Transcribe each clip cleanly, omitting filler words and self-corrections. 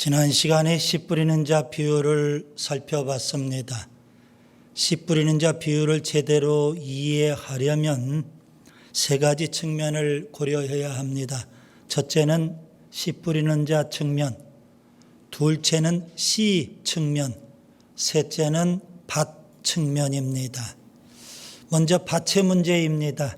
지난 시간에 씨 뿌리는 자 비유를 살펴봤습니다. 씨 뿌리는 자 비유를 제대로 이해하려면 세 가지 측면을 고려해야 합니다. 첫째는 씨 뿌리는 자 측면, 둘째는 씨 측면, 셋째는 밭 측면입니다. 먼저 밭의 문제입니다.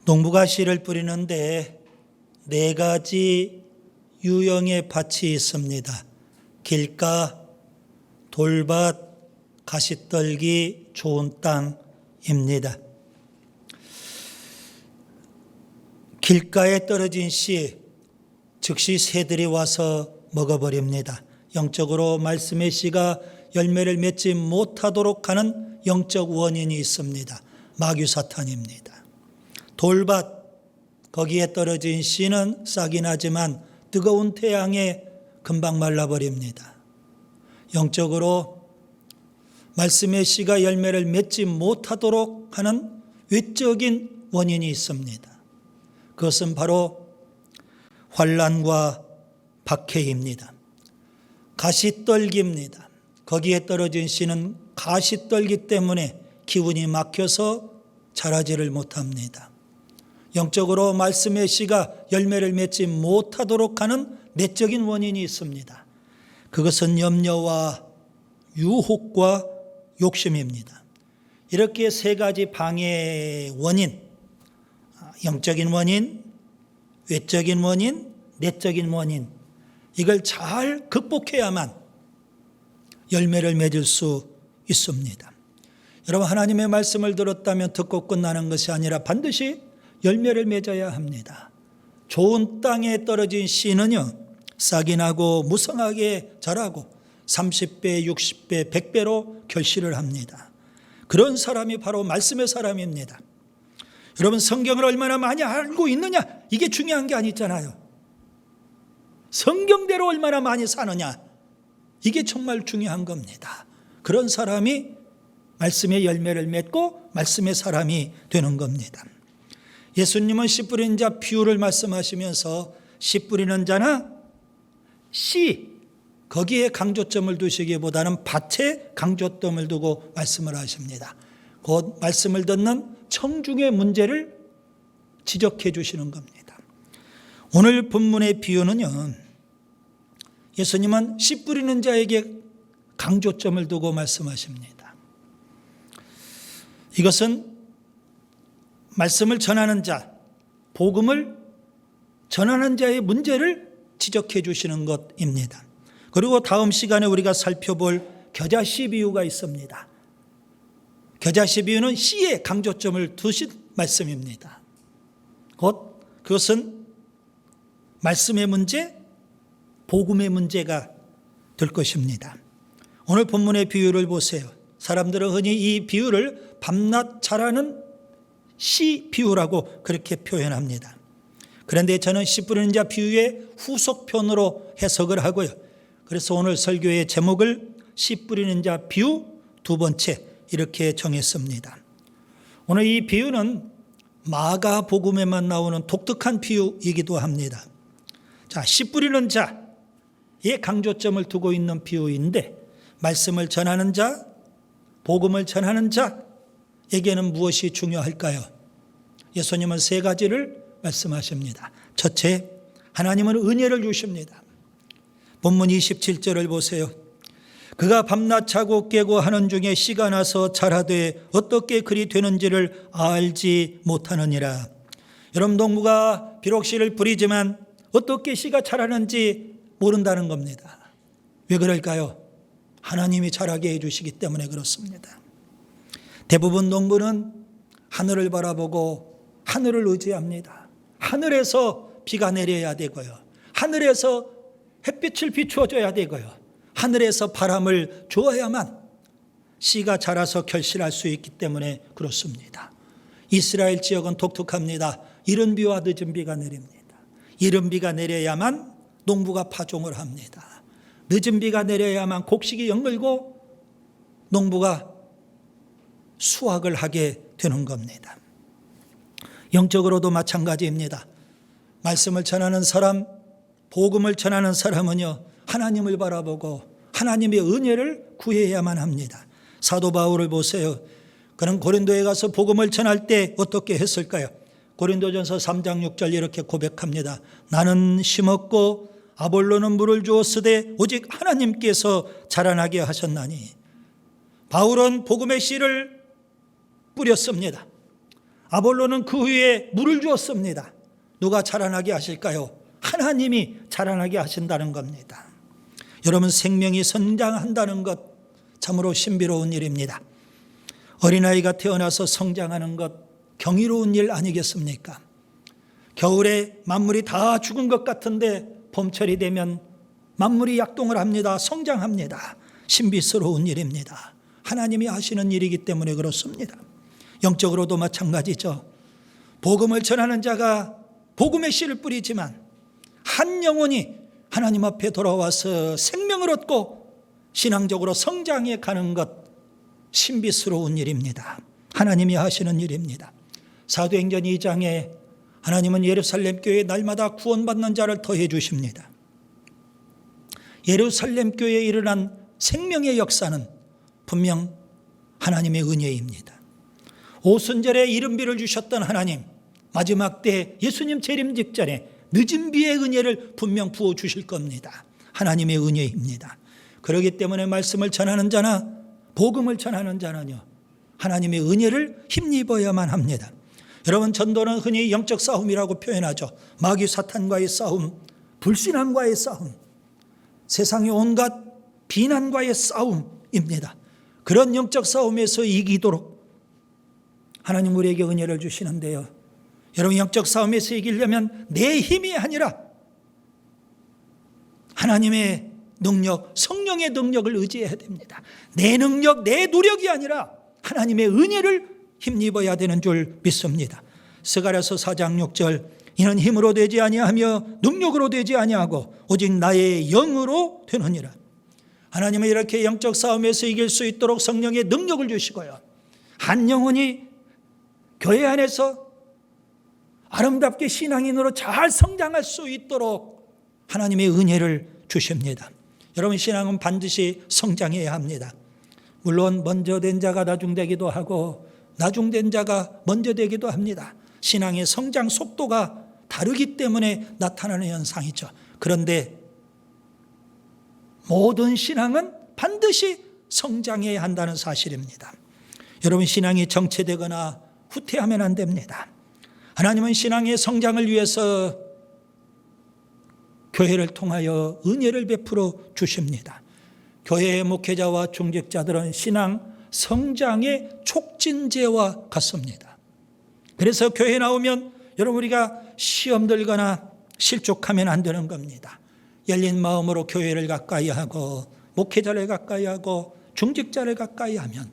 농부가 씨를 뿌리는데 네 가지 유형의 밭이 있습니다. 길가, 돌밭, 가시떨기, 좋은 땅입니다. 길가에 떨어진 씨, 즉시 새들이 와서 먹어버립니다. 영적으로 말씀의 씨가 열매를 맺지 못하도록 하는 영적 원인이 있습니다. 마귀 사탄입니다. 돌밭, 거기에 떨어진 씨는 싹이 나지만 뜨거운 태양에 금방 말라버립니다. 영적으로 말씀의 씨가 열매를 맺지 못하도록 하는 외적인 원인이 있습니다. 그것은 바로 환난과 박해입니다. 가시떨기입니다. 거기에 떨어진 씨는 가시떨기 때문에 기운이 막혀서 자라지를 못합니다. 영적으로 말씀의 씨가 열매를 맺지 못하도록 하는 내적인 원인이 있습니다. 그것은 염려와 유혹과 욕심입니다. 이렇게 세 가지 방해의 원인, 영적인 원인, 외적인 원인, 내적인 원인, 이걸 잘 극복해야만 열매를 맺을 수 있습니다. 여러분, 하나님의 말씀을 들었다면 듣고 끝나는 것이 아니라 반드시 열매를 맺어야 합니다. 좋은 땅에 떨어진 씨는요, 싹이 나고 무성하게 자라고 30배, 60배, 100배로 결실을 합니다. 그런 사람이 바로 말씀의 사람입니다. 여러분, 성경을 얼마나 많이 알고 있느냐, 이게 중요한 게 아니잖아요. 성경대로 얼마나 많이 사느냐, 이게 정말 중요한 겁니다. 그런 사람이 말씀의 열매를 맺고 말씀의 사람이 되는 겁니다. 예수님은 씨 뿌리는 자 비유를 말씀하시면서 씨 뿌리는 자나 씨, 거기에 강조점을 두시기보다는 밭에 강조점을 두고 말씀을 하십니다. 곧 말씀을 듣는 청중의 문제를 지적해 주시는 겁니다. 오늘 본문의 비유는요, 예수님은 씨 뿌리는 자에게 강조점을 두고 말씀하십니다. 이것은 말씀을 전하는 자, 복음을 전하는 자의 문제를 지적해 주시는 것입니다. 그리고 다음 시간에 우리가 살펴볼 겨자씨 비유가 있습니다. 겨자씨 비유는 씨에 강조점을 두신 말씀입니다. 곧 그것은 말씀의 문제, 복음의 문제가 될 것입니다. 오늘 본문의 비유를 보세요. 사람들은 흔히 이 비유를 밤낮 자라는 씨 비유라고 그렇게 표현합니다. 그런데 저는 씨 뿌리는 자 비유의 후속편으로 해석을 하고요. 그래서 오늘 설교의 제목을 씨 뿌리는 자 비유 두 번째, 이렇게 정했습니다. 오늘 이 비유는 마가복음에만 나오는 독특한 비유이기도 합니다. 자, 씨 뿌리는 자의 강조점을 두고 있는 비유인데, 말씀을 전하는 자, 복음을 전하는 자에게는 무엇이 중요할까요? 예수님은 세 가지를 말씀하십니다. 첫째, 하나님은 은혜를 주십니다. 본문 27절을 보세요. 그가 밤낮 자고 깨고 하는 중에 씨가 나서 자라되 어떻게 그리 되는지를 알지 못하느니라. 여러분, 농부가 비록 씨를 뿌리지만 어떻게 씨가 자라는지 모른다는 겁니다. 왜 그럴까요? 하나님이 자라게 해주시기 때문에 그렇습니다. 대부분 농부는 하늘을 바라보고 하늘을 의지합니다. 하늘에서 비가 내려야 되고요, 하늘에서 햇빛을 비추어줘야 되고요, 하늘에서 바람을 주어야만 씨가 자라서 결실할 수 있기 때문에 그렇습니다. 이스라엘 지역은 독특합니다. 이른 비와 늦은 비가 내립니다. 이른 비가 내려야만 농부가 파종을 합니다. 늦은 비가 내려야만 곡식이 연글고 농부가 수확을 하게 되는 겁니다. 영적으로도 마찬가지입니다. 말씀을 전하는 사람, 복음을 전하는 사람은요, 하나님을 바라보고 하나님의 은혜를 구해야만 합니다. 사도 바울을 보세요. 그는 고린도에 가서 복음을 전할 때 어떻게 했을까요? 고린도전서 3장 6절 이렇게 고백합니다. 나는 심었고 아볼로는 물을 주었으되 오직 하나님께서 자라나게 하셨나니. 바울은 복음의 씨를 뿌렸습니다. 아볼로는 그 후에 물을 주었습니다. 누가 자라나게 하실까요? 하나님이 자라나게 하신다는 겁니다. 여러분, 생명이 성장한다는 것 참으로 신비로운 일입니다. 어린아이가 태어나서 성장하는 것 경이로운 일 아니겠습니까? 겨울에 만물이 다 죽은 것 같은데 봄철이 되면 만물이 약동을 합니다. 성장합니다. 신비스러운 일입니다. 하나님이 하시는 일이기 때문에 그렇습니다. 영적으로도 마찬가지죠. 복음을 전하는 자가 복음의 씨를 뿌리지만 한 영혼이 하나님 앞에 돌아와서 생명을 얻고 신앙적으로 성장해 가는 것 신비스러운 일입니다. 하나님이 하시는 일입니다. 사도행전 2장에 하나님은 예루살렘 교회에 날마다 구원받는 자를 더해 주십니다. 예루살렘 교회에 일어난 생명의 역사는 분명 하나님의 은혜입니다. 오순절에 이른비를 주셨던 하나님, 마지막 때 예수님 재림 직전에 늦은 비의 은혜를 분명 부어주실 겁니다. 하나님의 은혜입니다. 그렇기 때문에 말씀을 전하는 자나 복음을 전하는 자는요, 하나님의 은혜를 힘입어야만 합니다. 여러분, 전도는 흔히 영적 싸움이라고 표현하죠. 마귀 사탄과의 싸움, 불신앙과의 싸움, 세상의 온갖 비난과의 싸움입니다. 그런 영적 싸움에서 이기도록 하나님 우리에게 은혜를 주시는데요, 여러분, 영적 싸움에서 이기려면 내 힘이 아니라 하나님의 능력, 성령의 능력을 의지해야 됩니다. 내 능력, 내 노력이 아니라 하나님의 은혜를 힘입어야 되는 줄 믿습니다. 스가랴서 4장 6절, 이는 힘으로 되지 아니하며 능력으로 되지 아니하고 오직 나의 영으로 되느니라. 하나님은 이렇게 영적 싸움에서 이길 수 있도록 성령의 능력을 주시고요, 한 영혼이 교회 안에서 아름답게 신앙인으로 잘 성장할 수 있도록 하나님의 은혜를 주십니다. 여러분, 신앙은 반드시 성장해야 합니다. 물론 먼저 된 자가 나중되기도 하고 나중된 자가 먼저 되기도 합니다. 신앙의 성장 속도가 다르기 때문에 나타나는 현상이죠. 그런데 모든 신앙은 반드시 성장해야 한다는 사실입니다. 여러분, 신앙이 정체되거나 후퇴하면 안 됩니다. 하나님은 신앙의 성장을 위해서 교회를 통하여 은혜를 베풀어 주십니다. 교회의 목회자와 중직자들은 신앙 성장의 촉진제와 같습니다. 그래서 교회에 나오면 여러분, 우리가 시험 들거나 실족하면 안 되는 겁니다. 열린 마음으로 교회를 가까이 하고 목회자를 가까이 하고 중직자를 가까이 하면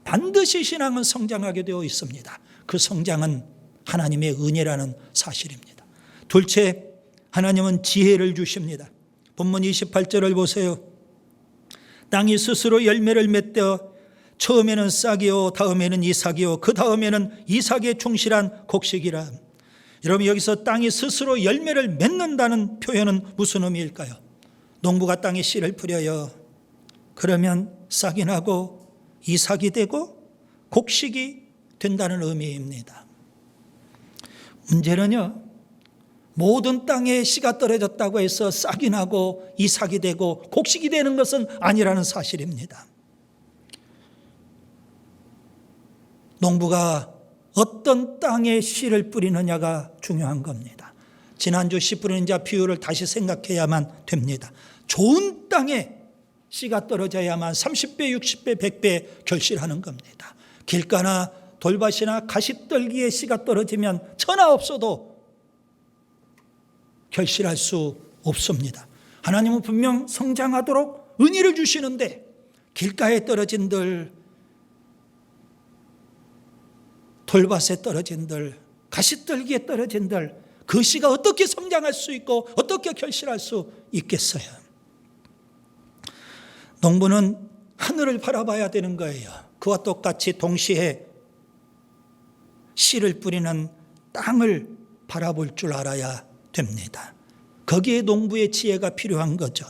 반드시 신앙은 성장하게 되어 있습니다. 그 성장은 하나님의 은혜라는 사실입니다. 둘째, 하나님은 지혜를 주십니다. 본문 28절을 보세요. 땅이 스스로 열매를 맺되 처음에는 싹이요 다음에는 이삭이요 그 다음에는 이삭의 충실한 곡식이라. 여러분, 여기서 땅이 스스로 열매를 맺는다는 표현은 무슨 의미일까요? 농부가 땅에 씨를 뿌려요. 그러면 싹이 나고 이삭이 되고 곡식이 된다는 의미입니다. 문제는요, 모든 땅에 씨가 떨어졌다고 해서 싹이 나고 이삭이 되고 곡식이 되는 것은 아니라는 사실입니다. 농부가 어떤 땅에 씨를 뿌리느냐가 중요한 겁니다. 지난주 씨 뿌리는 자 비유를 다시 생각해야만 됩니다. 좋은 땅에 씨가 떨어져야만 30배, 60배, 100배 결실하는 겁니다. 길가나 돌밭이나 가시떨기에 씨가 떨어지면 천하 없어도 결실할 수 없습니다. 하나님은 분명 성장하도록 은혜를 주시는데 길가에 떨어진들, 돌밭에 떨어진들, 가시떨기에 떨어진들, 그 씨가 어떻게 성장할 수 있고 어떻게 결실할 수 있겠어요? 농부는 하늘을 바라봐야 되는 거예요. 그와 똑같이 동시에 씨를 뿌리는 땅을 바라볼 줄 알아야 됩니다. 거기에 농부의 지혜가 필요한 거죠.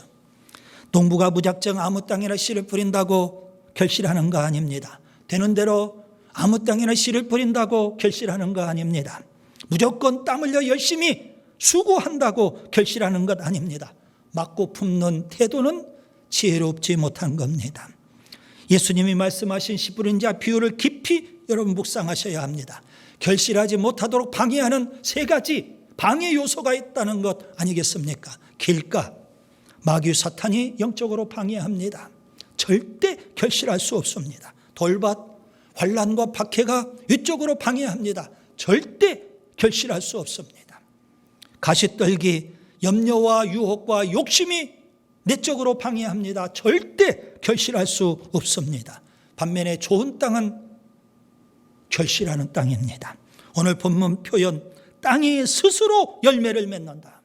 농부가 무작정 아무 땅에나 씨를 뿌린다고 결실하는 거 아닙니다. 되는 대로 아무 땅에나 씨를 뿌린다고 결실하는 거 아닙니다. 무조건 땀 흘려 열심히 수고한다고 결실하는 것 아닙니다. 맞고 품는 태도는 지혜롭지 못한 겁니다. 예수님이 말씀하신 씨 뿌린 자 비유를 깊이 여러분 묵상하셔야 합니다. 결실하지 못하도록 방해하는 세 가지 방해 요소가 있다는 것 아니겠습니까? 길가, 마귀 사탄이 영적으로 방해합니다. 절대 결실할 수 없습니다. 돌밭, 환난과 박해가 위쪽으로 방해합니다. 절대 결실할 수 없습니다. 가시떨기, 염려와 유혹과 욕심이 내적으로 방해합니다. 절대 결실할 수 없습니다. 반면에 좋은 땅은 결실하는 땅입니다. 오늘 본문 표현, 땅이 스스로 열매를 맺는다.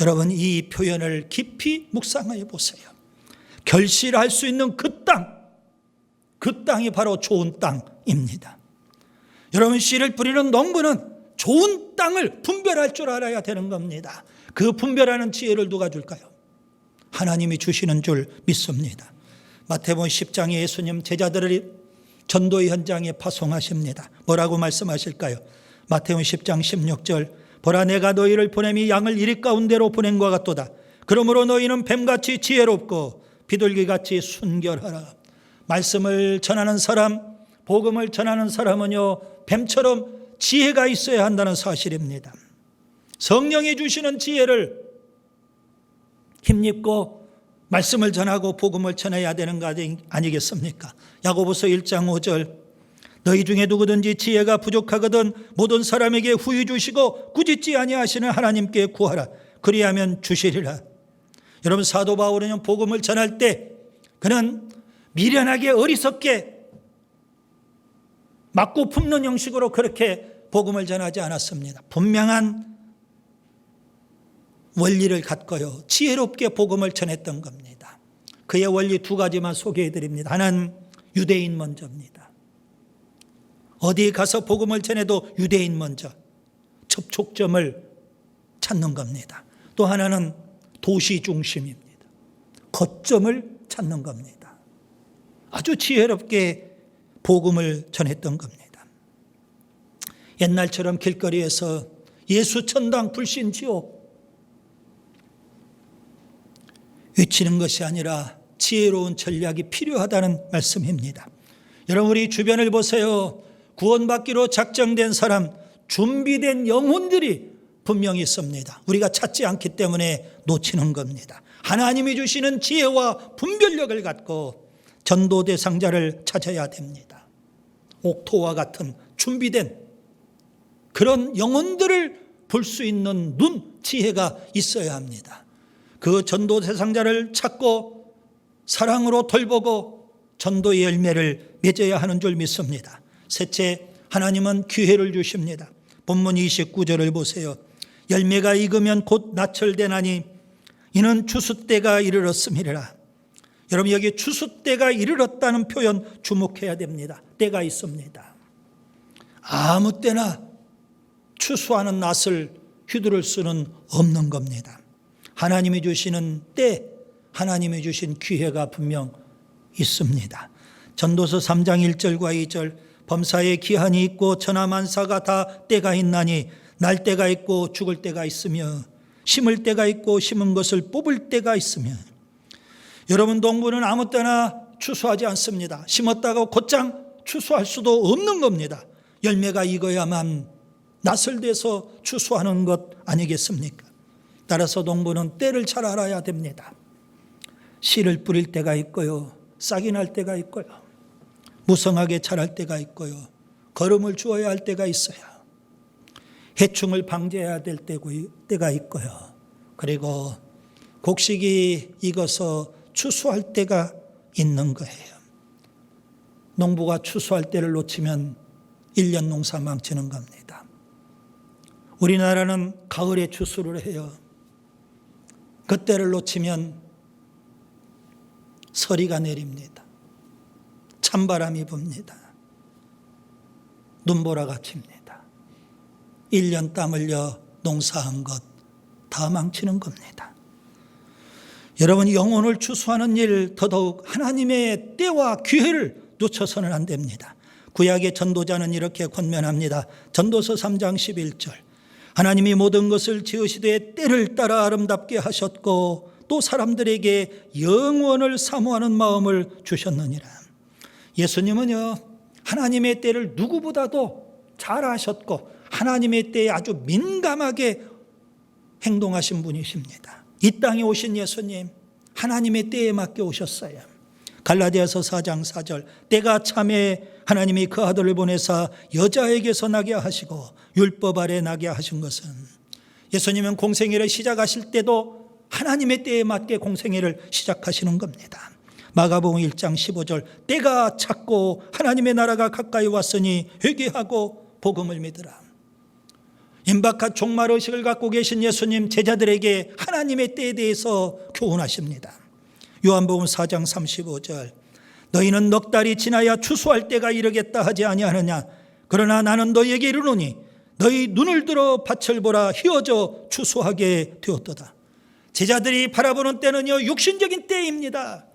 여러분, 이 표현을 깊이 묵상해 보세요. 결실할 수 있는 그 땅이 바로 좋은 땅입니다. 여러분, 씨를 뿌리는 농부는 좋은 땅을 분별할 줄 알아야 되는 겁니다. 그 분별하는 지혜를 누가 줄까요? 하나님이 주시는 줄 믿습니다. 마태복음 10장에 예수님 제자들을 전도의 현장에 파송하십니다. 뭐라고 말씀하실까요? 마태복음 10장 16절, 보라 내가 너희를 보냄이 양을 이리 가운데로 보낸 것 같도다. 그러므로 너희는 뱀같이 지혜롭고 비둘기같이 순결하라. 말씀을 전하는 사람, 복음을 전하는 사람은요, 뱀처럼 지혜가 있어야 한다는 사실입니다. 성령이 주시는 지혜를 힘입고 말씀을 전하고 복음을 전해야 되는 거 아니겠습니까? 야고보서 1장 5절, 너희 중에 누구든지 지혜가 부족하거든 모든 사람에게 후히 주시고 꾸짖지 아니하시는 하나님께 구하라. 그리하면 주시리라. 여러분, 사도 바울은 복음을 전할 때 그는 미련하게 어리석게 맞고 품는 형식으로 그렇게 복음을 전하지 않았습니다. 분명한 원리를 갖고요, 지혜롭게 복음을 전했던 겁니다. 그의 원리 두 가지만 소개해 드립니다. 하나는 유대인 먼저입니다. 어디에 가서 복음을 전해도 유대인 먼저, 접촉점을 찾는 겁니다. 또 하나는 도시 중심입니다. 거점을 찾는 겁니다. 아주 지혜롭게 복음을 전했던 겁니다. 옛날처럼 길거리에서 예수 천당 불신 지옥 외치는 것이 아니라 지혜로운 전략이 필요하다는 말씀입니다. 여러분, 우리 주변을 보세요. 구원받기로 작정된 사람, 준비된 영혼들이 분명히 있습니다. 우리가 찾지 않기 때문에 놓치는 겁니다. 하나님이 주시는 지혜와 분별력을 갖고 전도 대상자를 찾아야 됩니다. 옥토와 같은 준비된 그런 영혼들을 볼 수 있는 눈, 지혜가 있어야 합니다. 그 전도 대상자를 찾고 사랑으로 돌보고 전도의 열매를 맺어야 하는 줄 믿습니다. 셋째, 하나님은 기회를 주십니다. 본문 29절을 보세요. 열매가 익으면 곧 나철되나니 이는 추수 때가 이르렀음이라. 여러분, 여기 추수 때가 이르렀다는 표현 주목해야 됩니다. 때가 있습니다. 아무 때나 추수하는 낫을 휘두를 수는 없는 겁니다. 하나님이 주시는 때, 하나님이 주신 기회가 분명 있습니다. 전도서 3장 1절과 2절, 범사에 기한이 있고 천하만사가 다 때가 있나니 날 때가 있고 죽을 때가 있으며 심을 때가 있고 심은 것을 뽑을 때가 있으며. 여러분, 농부는 아무 때나 추수하지 않습니다. 심었다고 곧장 추수할 수도 없는 겁니다. 열매가 익어야만 낫을 대서 추수하는 것 아니겠습니까? 따라서 농부는 때를 잘 알아야 됩니다. 씨를 뿌릴 때가 있고요, 싹이 날 때가 있고요, 무성하게 자랄 때가 있고요, 거름을 주어야 할 때가 있어요, 해충을 방제해야 될 때가 있고요, 그리고 곡식이 익어서 추수할 때가 있는 거예요. 농부가 추수할 때를 놓치면 1년 농사 망치는 겁니다. 우리나라는 가을에 추수를 해요. 그때를 놓치면 서리가 내립니다. 찬바람이 붑니다. 눈보라가 칩니다. 1년 땀 흘려 농사한 것 다 망치는 겁니다. 여러분, 영혼을 추수하는 일, 더더욱 하나님의 때와 기회를 놓쳐서는 안 됩니다. 구약의 전도자는 이렇게 권면합니다. 전도서 3장 11절. 하나님이 모든 것을 지으시되 때를 따라 아름답게 하셨고 또 사람들에게 영원을 사모하는 마음을 주셨느니라. 예수님은요, 하나님의 때를 누구보다도 잘 아셨고 하나님의 때에 아주 민감하게 행동하신 분이십니다. 이 땅에 오신 예수님, 하나님의 때에 맞게 오셨어요. 갈라디아서 4장 4절. 때가 참에 하나님이 그 아들을 보내사 여자에게서 나게 하시고 율법 아래 나게 하신 것은, 예수님은 공생애를 시작하실 때도 하나님의 때에 맞게 공생애를 시작하시는 겁니다. 마가복음 1장 15절. 때가 찼고 하나님의 나라가 가까이 왔으니 회개하고 복음을 믿으라. 임박한 종말의식을 갖고 계신 예수님, 제자들에게 하나님의 때에 대해서 교훈하십니다. 요한복음 4장 35절. 너희는 넉 달이 지나야 추수할 때가 이르겠다 하지 아니하느냐. 그러나 나는 너희에게 이르노니 너희 눈을 들어 밭을 보라. 휘어져 추수하게 되었도다. 제자들이 바라보는 때는요, 육신적인 때입니다.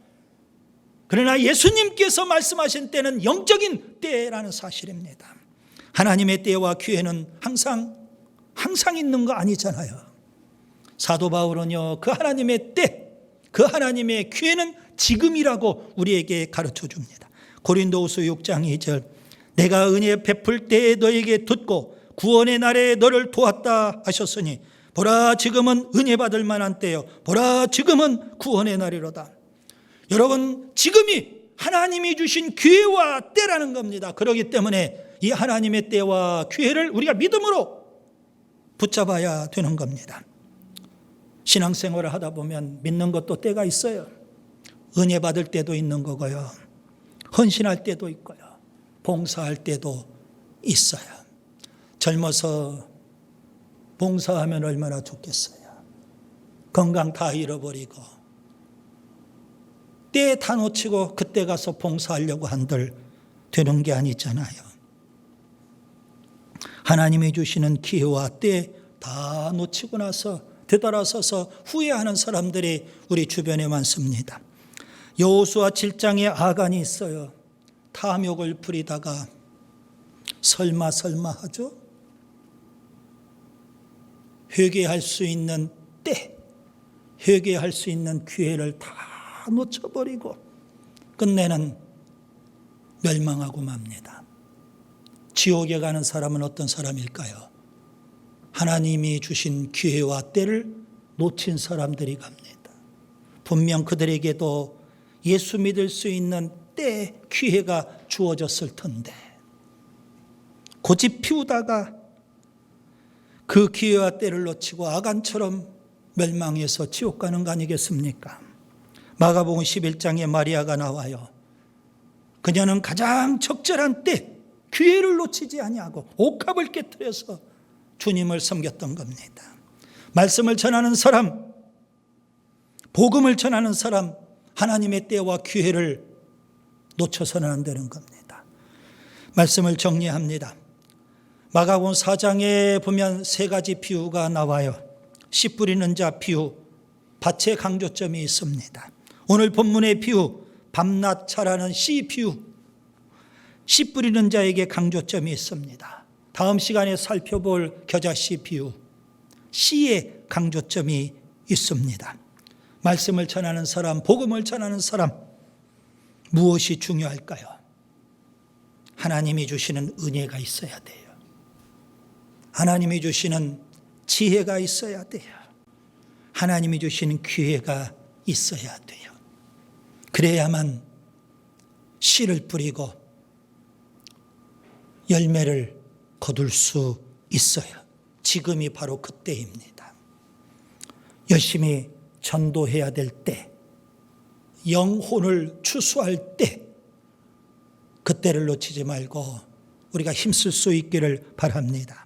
그러나 예수님께서 말씀하신 때는 영적인 때라는 사실입니다. 하나님의 때와 기회는 항상 있는 거 아니잖아요. 사도 바울은요, 그 하나님의 때, 그 하나님의 기회는 지금이라고 우리에게 가르쳐 줍니다. 고린도후서 6장 2절. 내가 은혜 베풀 때에 너에게 듣고 구원의 날에 너를 도왔다 하셨으니 보라 지금은 은혜 받을 만한 때요, 보라 지금은 구원의 날이로다. 여러분, 지금이 하나님이 주신 기회와 때라는 겁니다. 그렇기 때문에 이 하나님의 때와 기회를 우리가 믿음으로 붙잡아야 되는 겁니다. 신앙생활을 하다 보면 믿는 것도 때가 있어요. 은혜 받을 때도 있는 거고요, 헌신할 때도 있고요, 봉사할 때도 있어요. 젊어서 봉사하면 얼마나 좋겠어요. 건강 다 잃어버리고 때 다 놓치고 그때 가서 봉사하려고 한들 되는 게 아니잖아요. 하나님이 주시는 기회와 때 다 놓치고 나서 되돌아서서 후회하는 사람들이 우리 주변에 많습니다. 여호수아 7장에 아간이 있어요. 탐욕을 부리다가 설마 하죠? 회개할 수 있는 때, 회개할 수 있는 기회를 다 놓쳐버리고 끝내는 멸망하고 맙니다. 지옥에 가는 사람은 어떤 사람일까요? 하나님이 주신 기회와 때를 놓친 사람들이 갑니다. 분명 그들에게도 예수 믿을 수 있는 때, 기회가 주어졌을 텐데 고집 피우다가 그 기회와 때를 놓치고 아간처럼 멸망해서 지옥 가는 거 아니겠습니까? 마가복음 11장에 마리아가 나와요. 그녀는 가장 적절한 때, 기회를 놓치지 아니하고 옥합을 깨뜨려서 주님을 섬겼던 겁니다. 말씀을 전하는 사람, 복음을 전하는 사람, 하나님의 때와 기회를 놓쳐서는 안 되는 겁니다. 말씀을 정리합니다. 마가복음 4장에 보면 세 가지 비유가 나와요. 씨 뿌리는 자 비유, 밭의 강조점이 있습니다. 오늘 본문의 비유, 밤낮 차라는 씨 비유, 씨 뿌리는 자에게 강조점이 있습니다. 다음 시간에 살펴볼 겨자씨 비유, 씨에 강조점이 있습니다. 말씀을 전하는 사람, 복음을 전하는 사람, 무엇이 중요할까요? 하나님이 주시는 은혜가 있어야 돼요. 하나님이 주시는 지혜가 있어야 돼요. 하나님이 주시는 기회가 있어야 돼요. 그래야만 씨를 뿌리고 열매를 거둘 수 있어요. 지금이 바로 그때입니다. 열심히 전도해야 될 때, 영혼을 추수할 때, 그때를 놓치지 말고 우리가 힘쓸 수 있기를 바랍니다.